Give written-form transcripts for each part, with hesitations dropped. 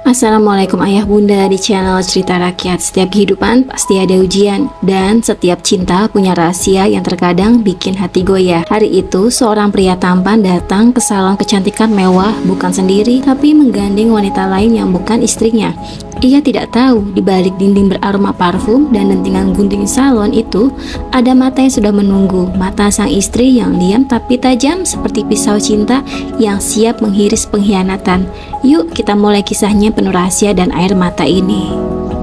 Assalamualaikum ayah bunda di channel Cerita Rakyat. Setiap kehidupan pasti ada ujian, dan setiap cinta punya rahasia yang terkadang bikin hati goyah. Hari itu seorang pria tampan datang ke salon kecantikan mewah, bukan sendiri tapi menggandeng wanita lain yang bukan istrinya. Ia tidak tahu di balik dinding beraroma parfum dan dentingan gunting salon itu ada mata yang sudah menunggu. Mata sang istri yang diam tapi tajam seperti pisau cinta yang siap menghiris pengkhianatan. Yuk kita mulai kisahnya penuh rahasia dan air mata ini.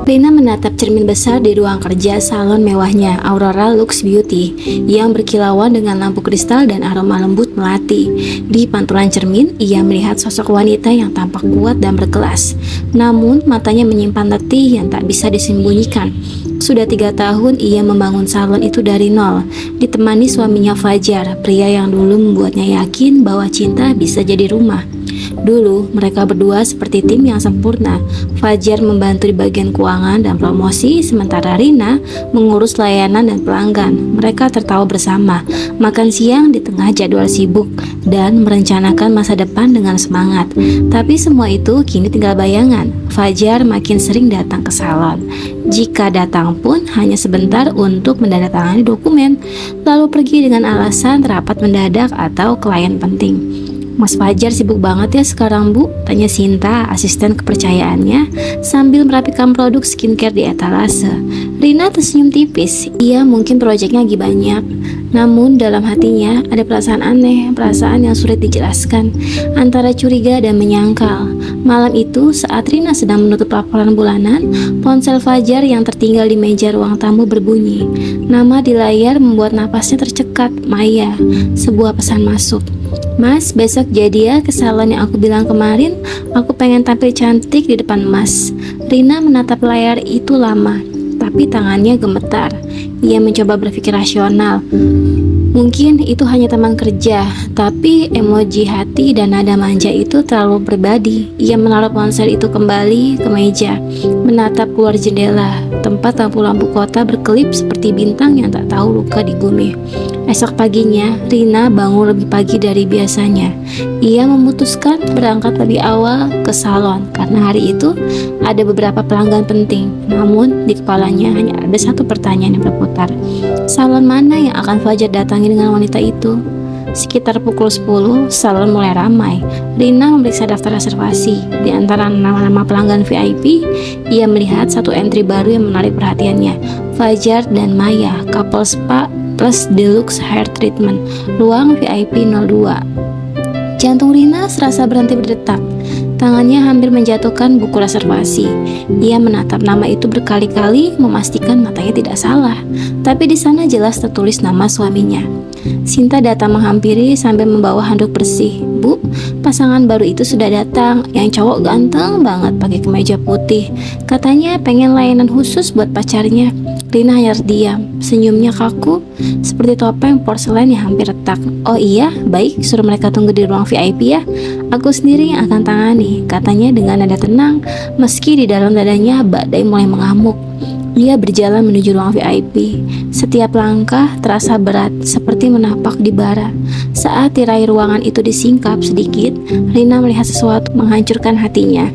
Rina menatap cermin besar di ruang kerja salon mewahnya, Aurora Lux Beauty, yang berkilauan dengan lampu kristal dan aroma lembut melati. Di pantulan cermin, ia melihat sosok wanita yang tampak kuat dan berkelas. Namun, matanya menyimpan letih yang tak bisa disembunyikan. Sudah 3 tahun ia membangun salon itu dari nol, ditemani suaminya Fajar, pria yang dulu membuatnya yakin bahwa cinta bisa jadi rumah. Dulu, mereka berdua seperti tim yang sempurna. Fajar membantu di bagian keuangan dan promosi, sementara Rina mengurus layanan dan pelanggan. Mereka tertawa bersama, makan siang di tengah jadwal sibuk, dan merencanakan masa depan dengan semangat. Tapi semua itu kini tinggal bayangan. Fajar makin sering datang ke salon. Jika datang pun hanya sebentar untuk menandatangani dokumen, lalu pergi dengan alasan rapat mendadak atau klien penting. "Mas Fajar sibuk banget ya sekarang, Bu?" tanya Sinta, asisten kepercayaannya, sambil merapikan produk skincare di etalase. Rina tersenyum tipis. Iya, mungkin proyeknya lagi banyak. Namun dalam hatinya ada perasaan aneh, perasaan yang sulit dijelaskan, antara curiga dan menyangkal. Malam itu, saat Rina sedang menutup laporan bulanan, ponsel Fajar yang tertinggal di meja ruang tamu berbunyi. Nama di layar membuat napasnya tercekat. Maya, sebuah pesan masuk. "Mas, besok jadi ya ke salon yang aku bilang kemarin. Aku pengen tampil cantik di depan Mas." Rina menatap layar itu lama, tapi tangannya gemetar. Ia mencoba berpikir rasional. Mungkin itu hanya teman kerja, tapi emoji hati dan nada manja itu terlalu pribadi. Ia menaruh ponsel itu kembali ke meja, menatap keluar jendela, tempat lampu-lampu kota berkelip seperti bintang yang tak tahu luka di bumi. Esok paginya, Rina bangun lebih pagi dari biasanya. Ia memutuskan berangkat lebih awal ke salon karena hari itu ada beberapa pelanggan penting. Namun, di kepalanya hanya ada satu pertanyaan yang berputar. Salon mana yang akan Fajar datangi dengan wanita itu? Sekitar pukul 10, salon mulai ramai. Rina memeriksa daftar reservasi. Di antara nama-nama pelanggan VIP, ia melihat satu entry baru yang menarik perhatiannya. Fajar dan Maya, couple spa plus deluxe hair treatment, ruang VIP 02. Jantung Rina serasa berhenti berdetak. Tangannya hampir menjatuhkan buku reservasi. Ia menatap nama itu berkali-kali, memastikan matanya tidak salah. Tapi di sana jelas tertulis nama suaminya. Sinta datang menghampiri sambil membawa handuk bersih. "Bu, pasangan baru itu sudah datang. Yang cowok ganteng banget pakai kemeja putih. Katanya pengen layanan khusus buat pacarnya." Rina hanya terdiam. Senyumnya kaku, seperti topeng porselen yang hampir retak. "Oh iya, baik, suruh mereka tunggu di ruang VIP ya. Aku sendiri yang akan tangani," katanya dengan nada tenang, meski di dalam dadanya badai mulai mengamuk. Dia berjalan menuju ruang VIP. Setiap langkah terasa berat, seperti menapak di bara. Saat tirai ruangan itu disingkap sedikit, Rina melihat sesuatu menghancurkan hatinya.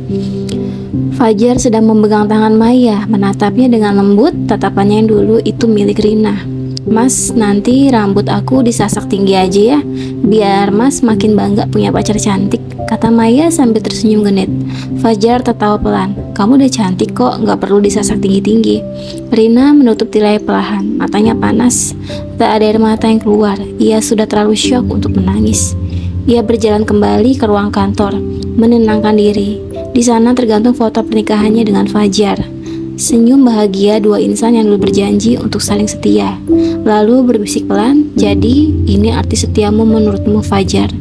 Fajar sedang memegang tangan Maya, menatapnya dengan lembut. Tatapannya yang dulu itu milik Rina. "Mas, nanti rambut aku disasak tinggi aja ya, biar Mas makin bangga punya pacar cantik," kata Maya sambil tersenyum genit. Fajar tertawa pelan. "Kamu udah cantik kok, gak perlu disasak tinggi-tinggi." Rina menutup tirai perlahan, matanya panas. Tak ada air mata yang keluar. Ia sudah terlalu syok untuk menangis. Ia berjalan kembali ke ruang kantor, menenangkan diri. Di sana tergantung foto pernikahannya dengan Fajar. Senyum bahagia dua insan yang dulu berjanji untuk saling setia. Lalu berbisik pelan, "Jadi ini arti setiamu menurutmu, Fajar?"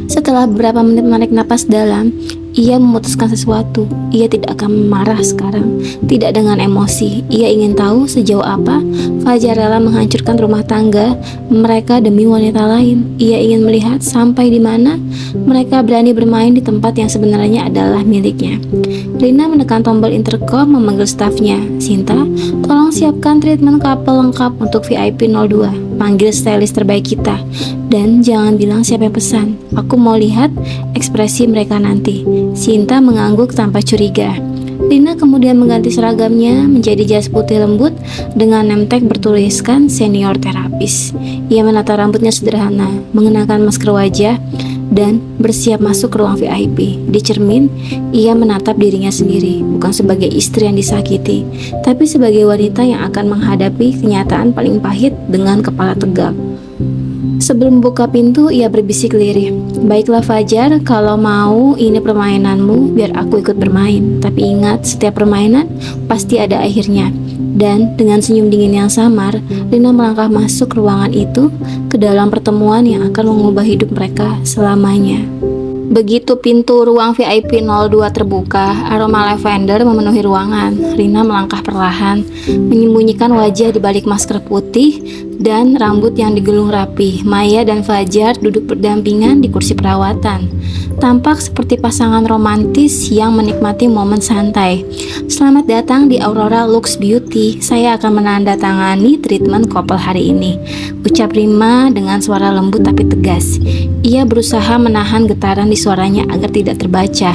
Setelah beberapa menit menarik napas dalam, ia memutuskan sesuatu. Ia tidak akan marah sekarang, tidak dengan emosi. Ia ingin tahu sejauh apa Fajar rela menghancurkan rumah tangga mereka demi wanita lain. Ia ingin melihat sampai di mana mereka berani bermain di tempat yang sebenarnya adalah miliknya. Rina menekan tombol intercom, memanggil stafnya. "Sinta, tolong siapkan treatment couple lengkap untuk VIP 02. panggil stylist terbaik kita. Dan jangan bilang siapa yang pesan. Aku mau lihat ekspresi mereka nanti. Sinta mengangguk tanpa curiga. Rina kemudian mengganti seragamnya menjadi jas putih lembut dengan name tag bertuliskan senior terapis. Ia menata rambutnya sederhana, mengenakan masker wajah, dan bersiap masuk ke ruang VIP. Di cermin, ia menatap dirinya sendiri, bukan sebagai istri yang disakiti, tapi sebagai wanita yang akan menghadapi kenyataan paling pahit dengan kepala tegak. Sebelum buka pintu, ia berbisik lirih. Baiklah Fajar, kalau mau ini permainanmu, biar aku ikut bermain. Tapi ingat, setiap permainan pasti ada akhirnya. Dan dengan senyum dingin yang samar, Rina melangkah masuk ruangan itu ke dalam pertemuan yang akan mengubah hidup mereka selamanya. Begitu pintu ruang VIP 02 terbuka, aroma lavender memenuhi ruangan. Rina melangkah perlahan, menyembunyikan wajah di balik masker putih dan rambut yang digulung rapi. Maya dan Fajar duduk berdampingan di kursi perawatan. Tampak seperti pasangan romantis yang menikmati momen santai. Selamat datang di Aurora Lux Beauty. Saya akan menandatangani treatment couple hari ini, ucap Rima dengan suara lembut tapi tegas. Ia berusaha menahan getaran di suaranya agar tidak terbaca.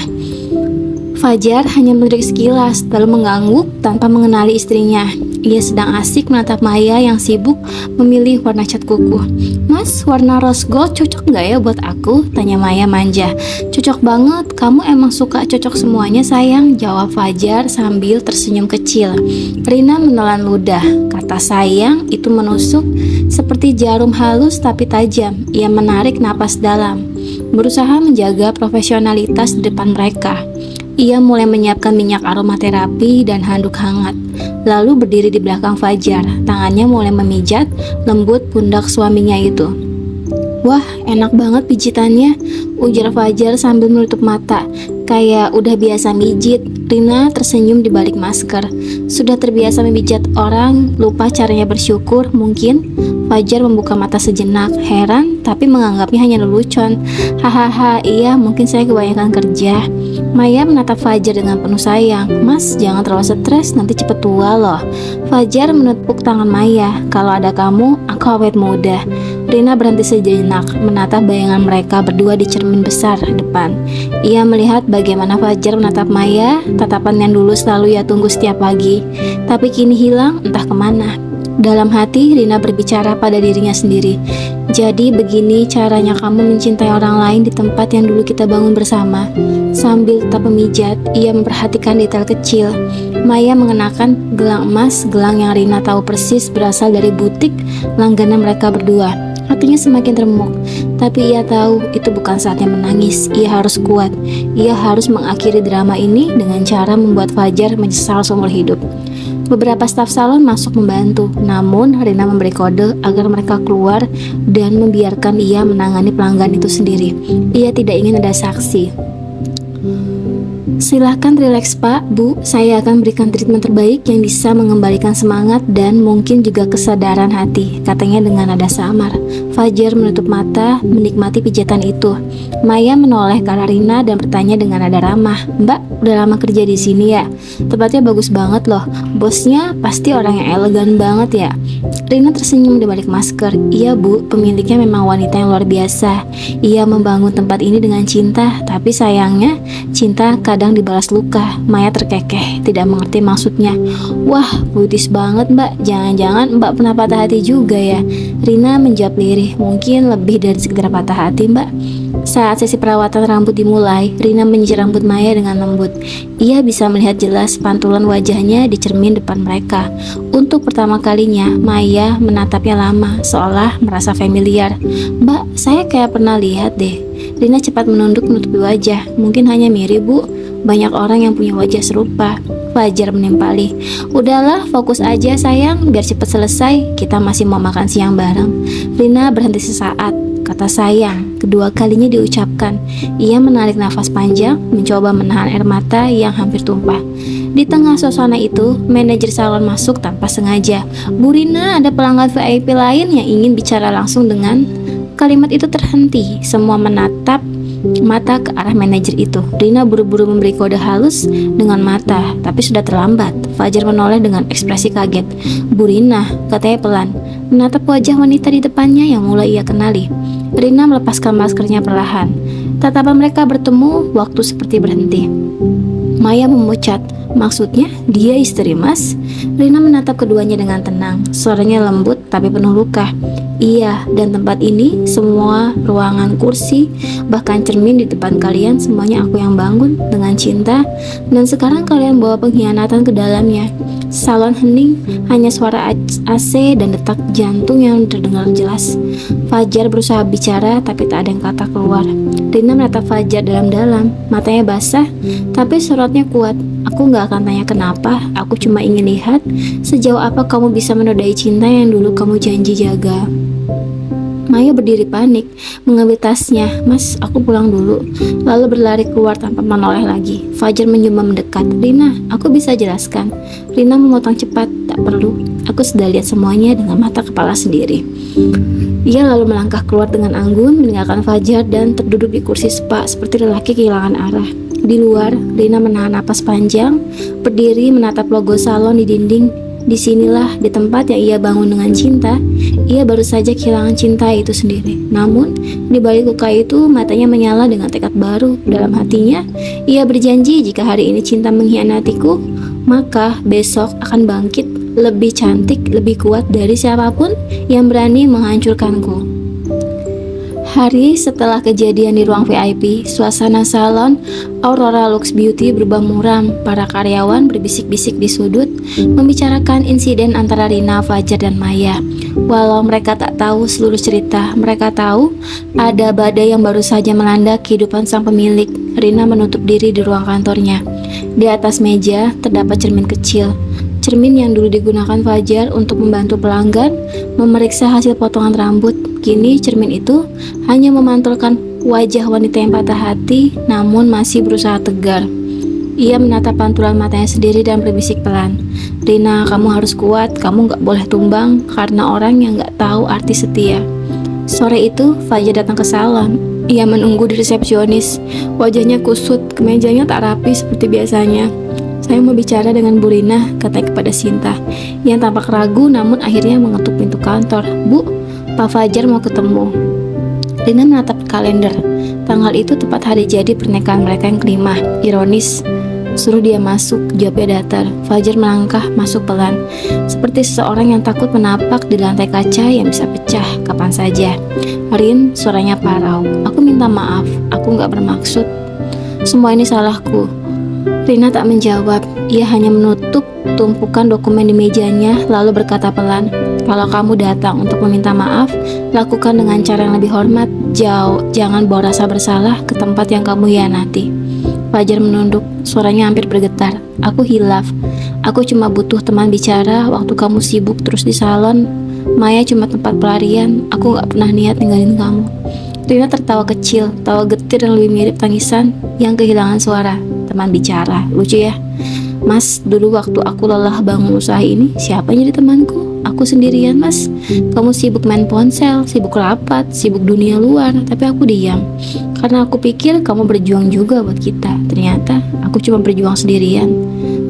Fajar hanya melirik sekilas, lalu mengangguk tanpa mengenali istrinya. Ia sedang asik menatap Maya yang sibuk memilih warna cat kuku. Mas, warna rose gold cocok nggak ya buat aku? Tanya Maya manja. Cocok banget, kamu emang suka cocok semuanya sayang, jawab Fajar sambil tersenyum kecil. Rina menelan ludah, kata sayang itu menusuk seperti jarum halus tapi tajam. Ia menarik napas dalam, berusaha menjaga profesionalitas di depan mereka. Ia mulai menyiapkan minyak aromaterapi dan handuk hangat, lalu berdiri di belakang Fajar. Tangannya mulai memijat lembut pundak suaminya itu. Wah, enak banget pijitannya, ujar Fajar sambil menutup mata. Kayak udah biasa mijit. Rina tersenyum di balik masker. Sudah terbiasa memijat orang, lupa caranya bersyukur mungkin. Fajar membuka mata sejenak, heran tapi menganggapnya hanya lelucon. Hahaha, iya mungkin saya kebanyakan kerja. Maya menatap Fajar dengan penuh sayang. Mas, jangan terlalu stres, nanti cepet tua loh. Fajar menepuk tangan Maya. Kalau ada kamu, aku awet muda. Rina berhenti sejenak, menatap bayangan mereka berdua di cermin besar depan. Ia melihat bagaimana Fajar menatap Maya, tatapan yang dulu selalu ia tunggu setiap pagi, tapi kini hilang entah kemana. Dalam hati, Rina berbicara pada dirinya sendiri. Jadi begini caranya kamu mencintai orang lain di tempat yang dulu kita bangun bersama. Sambil tetap memijat, ia memperhatikan detail kecil. Maya mengenakan gelang emas, gelang yang Rina tahu persis berasal dari butik langganan mereka berdua. Hatinya semakin remuk, tapi ia tahu itu bukan saatnya menangis. Ia harus kuat. Ia harus mengakhiri drama ini dengan cara membuat Fajar menyesal seumur hidup. Beberapa staf salon masuk membantu, namun Rina memberi kode agar mereka keluar dan membiarkan ia menangani pelanggan itu sendiri. Ia tidak ingin ada saksi. Silahkan rileks Pak, Bu, saya akan berikan treatment terbaik yang bisa mengembalikan semangat dan mungkin juga kesadaran hati, katanya dengan nada samar. Fajar menutup mata, menikmati pijatan itu. Maya menoleh ke arah Rina dan bertanya dengan nada ramah, Mbak, udah lama kerja di sini ya? Tempatnya bagus banget loh, bosnya pasti orang yang elegan banget ya? Rina tersenyum di balik masker. Iya Bu, pemiliknya memang wanita yang luar biasa. Ia membangun tempat ini dengan cinta, tapi sayangnya cinta kadang dibalas luka. Maya terkekeh, tidak mengerti maksudnya. Wah, puitis banget Mbak, jangan-jangan Mbak pernah patah hati juga ya? Rina menjawab lirih, mungkin lebih dari sekedar patah hati Mbak. Saat sesi perawatan rambut dimulai, Rina menyisir rambut Maya dengan lembut. Ia bisa melihat jelas pantulan wajahnya di cermin depan mereka. Untuk pertama kalinya, Maya menatapnya lama, seolah merasa familiar. Mbak, saya kayak pernah lihat deh. Rina cepat menunduk menutupi wajah. Mungkin hanya mirip Bu, banyak orang yang punya wajah serupa. Fajar menimpali. Udahlah, fokus aja sayang, biar cepat selesai. Kita masih mau makan siang bareng. Rina berhenti sesaat. Kata sayang kedua kalinya diucapkan. Ia menarik nafas panjang, mencoba menahan air mata yang hampir tumpah. Di tengah suasana itu, manajer salon masuk tanpa sengaja. Bu Rina, ada pelanggan VIP lain yang ingin bicara langsung dengan... Kalimat itu terhenti. Semua menatap mata ke arah manajer itu. Rina buru-buru memberi kode halus dengan mata, tapi sudah terlambat. Fajar menoleh dengan ekspresi kaget. Bu Rina, katanya pelan. menatap wajah wanita di depannya yang mulai ia kenali. Rina melepaskan maskernya perlahan. Tatapan mereka bertemu, waktu seperti berhenti. Maya memucat, maksudnya dia istri Mas? Rina menatap keduanya dengan tenang. Suaranya lembut tapi penuh luka. Iya, dan tempat ini, semua ruangan, kursi, bahkan cermin di depan kalian, semuanya aku yang bangun dengan cinta. Dan sekarang kalian bawa pengkhianatan ke dalamnya. Salon hening, hanya suara AC dan detak jantung yang terdengar jelas. Fajar berusaha bicara tapi tak ada yang kata keluar. Rina menatap Fajar dalam-dalam, matanya basah tapi sorotnya kuat. Aku gak akan tanya kenapa, aku cuma ingin lihat sejauh apa kamu bisa menodai cinta yang dulu kamu janji jaga. Maya berdiri panik, mengambil tasnya. Mas, aku pulang dulu. Lalu berlari keluar tanpa menoleh lagi. Fajar mencoba mendekat. Rina, aku bisa jelaskan. Rina memotong cepat. Tak perlu. Aku sudah lihat semuanya dengan mata kepala sendiri. Ia lalu melangkah keluar dengan anggun, meninggalkan Fajar dan terduduk di kursi spa seperti lelaki kehilangan arah. Di luar, Rina menahan napas panjang, berdiri menatap logo salon di dinding. Disinilah, di tempat yang ia bangun dengan cinta, ia baru saja kehilangan cinta itu sendiri. Namun, di balik luka itu, matanya menyala dengan tekad baru. Dalam hatinya, ia berjanji jika hari ini cinta mengkhianatiku, maka besok akan bangkit lebih cantik, lebih kuat dari siapapun yang berani menghancurkanku. Hari setelah kejadian di ruang VIP, suasana salon Aurora Lux Beauty berubah muram. Para karyawan berbisik-bisik di sudut, membicarakan insiden antara Rina, Fajar, dan Maya. Walau mereka tak tahu seluruh cerita, mereka tahu ada badai yang baru saja melanda kehidupan sang pemilik. Rina menutup diri di ruang kantornya. Di atas meja terdapat cermin kecil. Cermin yang dulu digunakan Fajar untuk membantu pelanggan memeriksa hasil potongan rambut. Kini cermin itu hanya memantulkan wajah wanita yang patah hati namun masih berusaha tegar. Ia menatap pantulan matanya sendiri dan berbisik pelan. Rina, kamu harus kuat, kamu gak boleh tumbang karena orang yang gak tahu arti setia. Sore itu Fajar datang ke salon. Ia menunggu di resepsionis. Wajahnya kusut, kemejanya tak rapi seperti biasanya. Saya mau bicara dengan Bu Rina, katanya kepada Sinta, yang tampak ragu namun akhirnya mengetuk pintu kantor. Bu, Pak Fajar mau ketemu. Rina menatap kalender. Tanggal itu tepat hari jadi pernikahan mereka yang kelima. Ironis. Suruh dia masuk, jawabnya datar. Fajar melangkah masuk pelan, seperti seseorang yang takut menapak di lantai kaca yang bisa pecah kapan saja. Rin, suaranya parau. Aku minta maaf, aku gak bermaksud. Semua ini salahku. Rina tak menjawab, ia hanya menutup tumpukan dokumen di mejanya lalu berkata pelan, kalau kamu datang untuk meminta maaf, lakukan dengan cara yang lebih hormat. Jangan bawa rasa bersalah ke tempat yang kamu hianati. Fajar menunduk, suaranya hampir bergetar. Aku hilaf, aku cuma butuh teman bicara waktu kamu sibuk terus di salon. Maya cuma tempat pelarian, aku gak pernah niat ninggalin kamu. Rina tertawa kecil, tawa getir yang lebih mirip tangisan yang kehilangan suara. Teman bicara, lucu ya. Mas, dulu waktu aku lelah bangun usaha ini, siapa yang jadi temanku? Aku sendirian, Mas. Kamu sibuk main ponsel, sibuk rapat, sibuk dunia luar, tapi aku diam. Karena aku pikir kamu berjuang juga buat kita. Ternyata aku cuma berjuang sendirian.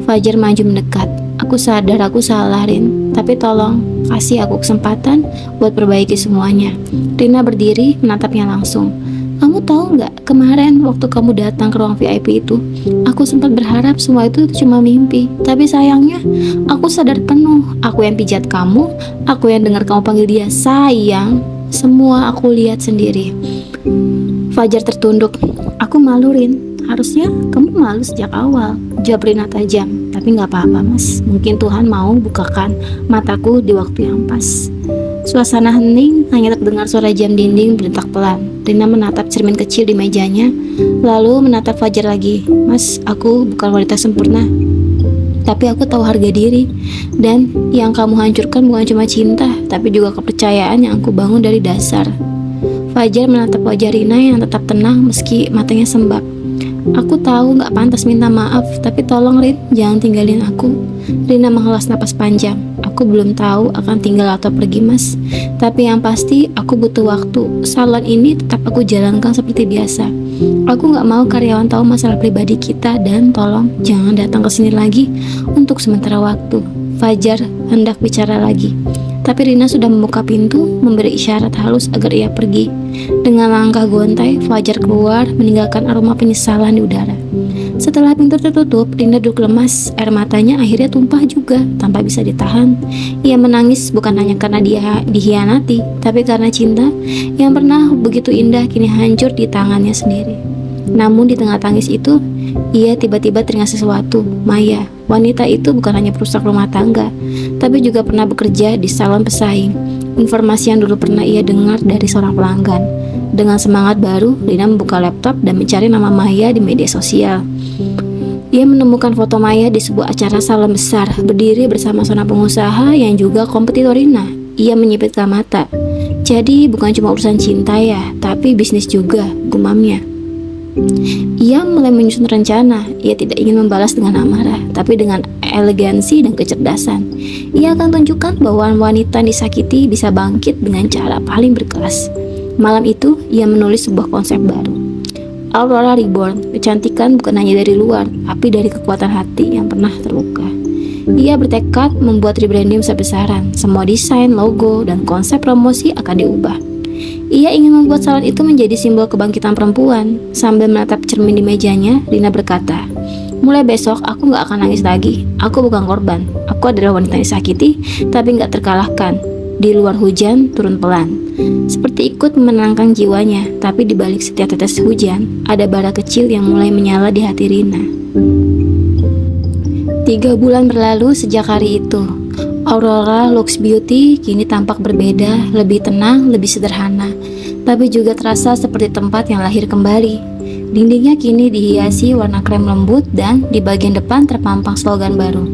Fajar maju mendekat. Aku sadar aku salah, Rin. Tapi tolong kasih aku kesempatan buat perbaiki semuanya. Rina berdiri menatapnya langsung. Kamu tahu nggak, kemarin waktu kamu datang ke ruang VIP itu, aku sempat berharap semua itu cuma mimpi. Tapi sayangnya, aku sadar penuh. Aku yang pijat kamu, aku yang dengar kamu panggil dia sayang. Semua aku lihat sendiri. Fajar tertunduk. Aku malu, Rin. Harusnya kamu malu sejak awal. Jawab Rina tajam. Tapi nggak apa-apa, Mas. Mungkin Tuhan mau bukakan mataku di waktu yang pas. Suasana hening, hanya terdengar suara jam dinding berdetak pelan. Rina menatap cermin kecil di mejanya, lalu menatap Fajar lagi. Mas, aku bukan wanita sempurna, tapi aku tahu harga diri. Dan yang kamu hancurkan bukan cuma cinta, tapi juga kepercayaan yang aku bangun dari dasar. Fajar menatap wajah Rina yang tetap tenang meski matanya sembab. Aku tahu gak pantas minta maaf, tapi tolong Rin, jangan tinggalin aku. Rina menghela napas panjang. Aku belum tahu akan tinggal atau pergi, Mas. Tapi yang pasti aku butuh waktu. Salon ini tetap aku jalankan seperti biasa. Aku gak mau karyawan tahu masalah pribadi kita. Dan tolong jangan datang ke sini lagi untuk sementara waktu. Fajar hendak bicara lagi. Tapi Rina sudah membuka pintu, memberi isyarat halus agar ia pergi. Dengan langkah gontai, Fajar keluar, meninggalkan aroma penyesalan di udara. Setelah pintu tertutup, Rina duduk lemas, air matanya akhirnya tumpah juga, tanpa bisa ditahan. Ia menangis bukan hanya karena dia dihianati, tapi karena cinta yang pernah begitu indah kini hancur di tangannya sendiri. Namun di tengah tangis itu, ia tiba-tiba teringat sesuatu. Maya, wanita itu bukan hanya perusak rumah tangga, tapi juga pernah bekerja di salon pesaing. Informasi yang dulu pernah ia dengar dari seorang pelanggan. Dengan semangat baru, Rina membuka laptop dan mencari nama Maya di media sosial. Ia menemukan foto Maya di sebuah acara salon besar, berdiri bersama seorang pengusaha yang juga kompetitor Rina. Ia menyipitkan mata. Jadi bukan cuma urusan cinta ya, tapi bisnis juga, gumamnya. Ia mulai menyusun rencana. Ia tidak ingin membalas dengan amarah, tapi dengan elegansi dan kecerdasan. Ia akan tunjukkan bahwa wanita yang disakiti bisa bangkit dengan cara paling berkelas. Malam itu, ia menulis sebuah konsep baru. Aurora Reborn, kecantikan bukan hanya dari luar, tapi dari kekuatan hati yang pernah terluka. Ia bertekad membuat rebranding besar-besaran. Semua desain, logo, dan konsep promosi akan diubah. Ia ingin membuat salon itu menjadi simbol kebangkitan perempuan. Sambil menatap cermin di mejanya, Rina berkata, "Mulai besok aku gak akan nangis lagi. Aku bukan korban. Aku adalah wanita yang disakiti, tapi gak terkalahkan. Di luar hujan turun pelan." Seperti ikut menenangkan jiwanya, tapi di balik setiap tetes hujan, ada bara kecil yang mulai menyala di hati Rina. 3 bulan berlalu sejak hari itu. Aurora Lux Beauty kini tampak berbeda, lebih tenang, lebih sederhana, tapi juga terasa seperti tempat yang lahir kembali. Dindingnya kini dihiasi warna krem lembut dan di bagian depan terpampang slogan baru.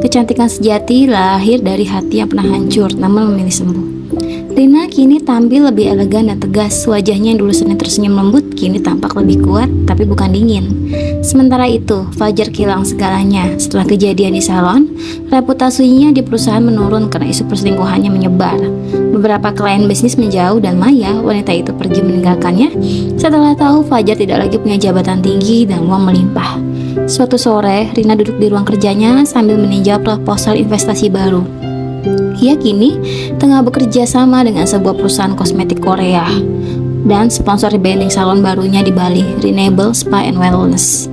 Kecantikan sejati lahir dari hati yang pernah hancur namun memilih sembuh. Rina kini tampil lebih elegan dan tegas. Wajahnya yang dulu sering tersenyum lembut kini tampak lebih kuat tapi bukan dingin. Sementara itu, Fajar kehilangan segalanya. Setelah kejadian di salon, reputasinya di perusahaan menurun karena isu perselingkuhannya menyebar. Beberapa klien bisnis menjauh dan Maya, wanita itu pergi meninggalkannya setelah tahu Fajar tidak lagi punya jabatan tinggi dan uang melimpah. Suatu sore, Rina duduk di ruang kerjanya sambil meninjau proposal investasi baru. Ia kini tengah bekerja sama dengan sebuah perusahaan kosmetik Korea dan sponsor rebranding salon barunya di Bali, Renewable Spa and Wellness.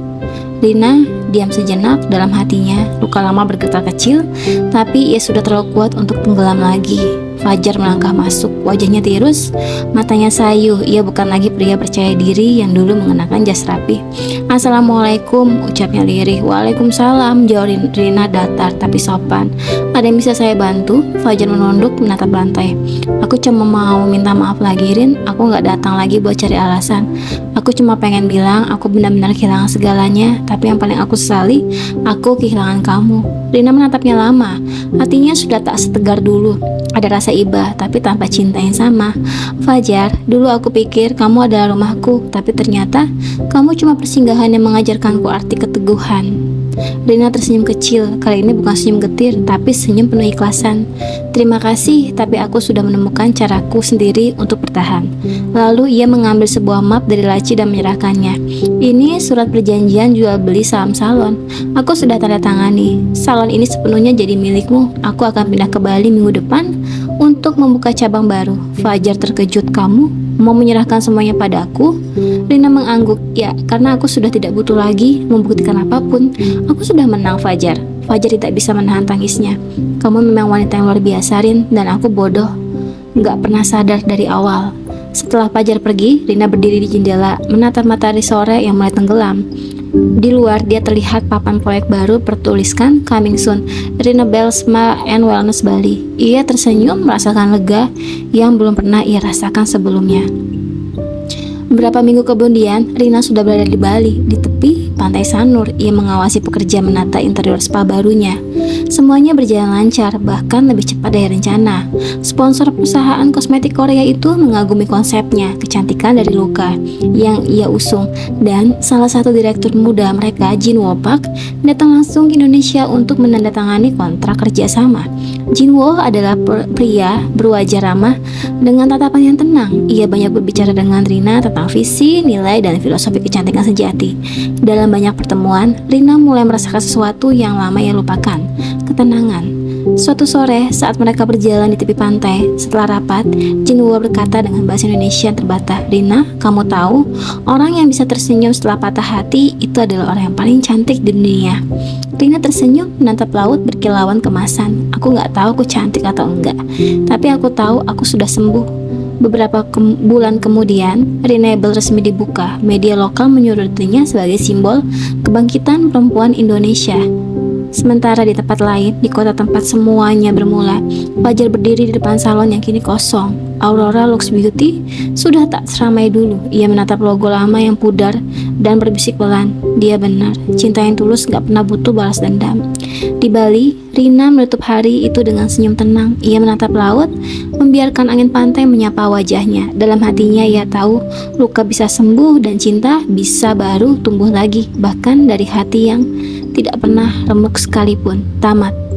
Rina diam sejenak, dalam hatinya luka lama bergetar kecil, tapi ia sudah terlalu kuat untuk tenggelam lagi. Fajar melangkah masuk, wajahnya tirus, matanya sayu. Ia bukan lagi pria percaya diri yang dulu mengenakan jas rapi. "Assalamualaikum," ucapnya lirih. "Waalaikumsalam," jawab Rina datar tapi sopan. "Ada yang bisa saya bantu?" Fajar menunduk menatap lantai. "Aku cuma mau minta maaf lagi, Rin. Aku gak datang lagi buat cari alasan. Aku cuma pengen bilang aku benar-benar kehilangan segalanya, tapi yang paling aku sesali, aku kehilangan kamu." Rina menatapnya lama. Hatinya sudah tak setegar dulu. Ada rasa iba, tapi tanpa cinta yang sama. "Fajar, dulu aku pikir kamu adalah rumahku, tapi ternyata kamu cuma persinggahan yang mengajarkanku arti keteguhan." Rina tersenyum kecil, kali ini bukan senyum getir, tapi senyum penuh ikhlasan. "Terima kasih, tapi aku sudah menemukan caraku sendiri untuk bertahan." Lalu ia mengambil sebuah map dari laci dan menyerahkannya. "Ini surat perjanjian jual beli saham salon. Aku sudah tanda tangani. Salon ini sepenuhnya jadi milikmu. Aku akan pindah ke Bali minggu depan untuk membuka cabang baru." Fajar terkejut. "Kamu mau menyerahkan semuanya padaku?" Rina mengangguk. "Ya, karena aku sudah tidak butuh lagi membuktikan apapun. Aku sudah menang, Fajar." Fajar tidak bisa menahan tangisnya. "Kamu memang wanita yang luar biasa, Rin, dan aku bodoh. Gak pernah sadar dari awal." Setelah Fajar pergi, Rina berdiri di jendela, menatap matahari sore yang mulai tenggelam. Di luar, dia terlihat papan proyek baru bertuliskan "Coming Soon, Renewable Spa and Wellness Bali." Ia tersenyum merasakan lega yang belum pernah ia rasakan sebelumnya. Beberapa minggu kemudian, Rina sudah berada di Bali, di tepi pantai Sanur. Ia mengawasi pekerja menata interior spa barunya. Semuanya berjalan lancar, bahkan lebih cepat dari rencana. Sponsor perusahaan kosmetik Korea itu mengagumi konsepnya, kecantikan dari luka, yang ia usung. Dan salah satu direktur muda mereka, Jin Woo Park, datang langsung ke Indonesia untuk menandatangani kontrak kerjasama. Jin Woo adalah pria berwajah ramah dengan tatapan yang tenang. Ia banyak berbicara dengan Rina tentang visi, nilai, dan filosofi kecantikan sejati. Dalam banyak pertemuan, Rina mulai merasakan sesuatu yang lama ia lupakan, ketenangan. Suatu sore, saat mereka berjalan di tepi pantai, setelah rapat, Jinwoo berkata dengan bahasa Indonesia yang terbata, "Rina, kamu tahu, orang yang bisa tersenyum setelah patah hati itu adalah orang yang paling cantik di dunia." Rina tersenyum, menatap laut berkilauan kemasan. "Aku nggak tahu aku cantik atau enggak, tapi aku tahu aku sudah sembuh." Beberapa bulan kemudian, Renable resmi dibuka. Media lokal menyorotnya sebagai simbol kebangkitan perempuan Indonesia. Sementara di tempat lain, di kota tempat semuanya bermula, Fajar berdiri di depan salon yang kini kosong. Aurora Lux Beauty sudah tak seramai dulu. Ia menatap logo lama yang pudar dan berbisik pelan. Dia benar, cinta yang tulus gak pernah butuh balas dendam. Di Bali, Rina menutup hari itu dengan senyum tenang. Ia menatap laut, membiarkan angin pantai menyapa wajahnya. Dalam hatinya ia tahu, luka bisa sembuh dan cinta bisa baru tumbuh lagi, bahkan dari hati yang tidak pernah remuk sekalipun. Tamat.